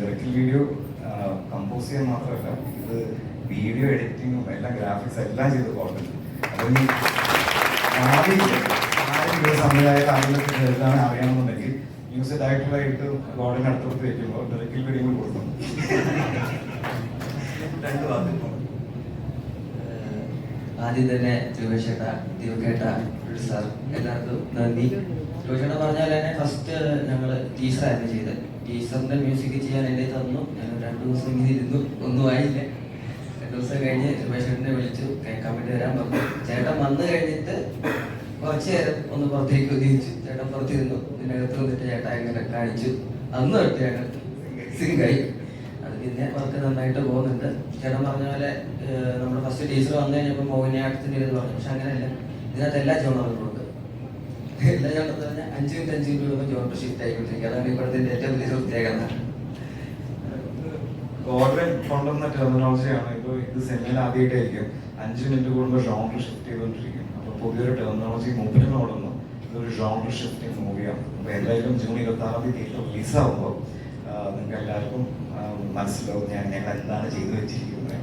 Lyrical video compose ചെയ്യാൻ മാത്രമല്ല, ഇത് വീഡിയോ എഡിറ്റിങ്ങും എല്ലാം ഗ്രാഫിക്സ് എല്ലാം ചെയ്ത് ഗോഡൻ. അതൊന്നും ആദ്യം സംവിധായക ആളുകൾക്ക് എഴുതാൻ അറിയാമെന്നുണ്ടെങ്കിൽ മ്യൂസിക് ഡയറക്ടറായിട്ട് ഗോഡൻ അടുത്തോട്ട് വയ്ക്കുമ്പോൾ ലിറിക്കൽ വീഡിയോ കൊടുക്കും. ആദ്യം തന്നെ രൂപേഷേട്ട, ദീപക്കേട്ട, സാർ എല്ലാവർക്കും നന്ദി. രൂപേഷേട്ട പറഞ്ഞാൽ തന്നെ ഫസ്റ്റ് ഞങ്ങൾ ടീച്ചറായിരുന്നു ചെയ്തത്. ടീച്ചറിന്റെ മ്യൂസിക് ചെയ്യാൻ എന്നെ തന്നു. ഞാൻ 2 ദിവസം ഇങ്ങനെ ഇരുന്നു, ഒന്നും ആയില്ല. 2 ദിവസം കഴിഞ്ഞ് രൂപേഷേട്ടനെ വിളിച്ചു കേൾക്കാൻ വേണ്ടി വരാൻ പറഞ്ഞു. ചേട്ടൻ വന്നു കഴിഞ്ഞിട്ട് കുറച്ചു നേരം ഒന്ന് പുറത്തേക്ക് ഉദ്ദേശിച്ചു. ചേട്ടൻ പുറത്തിരുന്നു. ഇതിനകത്ത് വന്നിട്ട് ചേട്ടൻ ഇങ്ങനെ കാണിച്ചു. അന്ന് തൊട്ട് ചേട്ടൻ സിംഗായി. അത് പിന്നെ വർക്ക് നന്നായിട്ട് പോകുന്നുണ്ട്. ചേട്ടൻ പറഞ്ഞ പോലെ നമ്മുടെ ഫസ്റ്റ് ടീച്ചർ വന്നു കഴിഞ്ഞപ്പോൾ മോഹിനിയാട്ടത്തിൻ്റെ ഇത് പറഞ്ഞു. പക്ഷെ അങ്ങനെയല്ല, ഇതിനകത്ത് എല്ലാ ജോണറുകളും ഉണ്ട്. എല്ലാ ജോണർ പറഞ്ഞാൽ 5 മിനിറ്റ് 5 മിനിറ്റ് കൂടുമ്പോൾ ജോണർ ഷിഫ്റ്റ് ആയിക്കൊണ്ടിരിക്കും. അതാണ് ഇപ്പോഴത്തെ ഏറ്റവും വലിയ പ്രത്യേകത. ഗോഡൻ കൊണ്ടുവന്ന ടെർമിനോളജിയാണ്. ഇപ്പോൾ ഇത് സെമിയിൽ ആദ്യമായിട്ടായിരിക്കും 5 മിനിറ്റ് കൂടുമ്പോൾ ജോണർ ഷിഫ്റ്റ് ചെയ്തുകൊണ്ടിരിക്കും. അപ്പോൾ പുതിയൊരു ടെർമിനോളജി മൂപ്പിന് കൊണ്ടുവന്നു. ഇതൊരു ജോണർ ഷിഫ്റ്റിംഗ് മൂവിയാണ്. അപ്പോൾ എന്തായാലും ജൂൺ 26 തിയേറ്റർ റിലീസാകുമ്പോൾ നിങ്ങൾക്ക് എല്ലാവർക്കും മനസ്സിലാവും ഞങ്ങൾ എന്താണ് ചെയ്തു വെച്ചിരിക്കുന്നത്.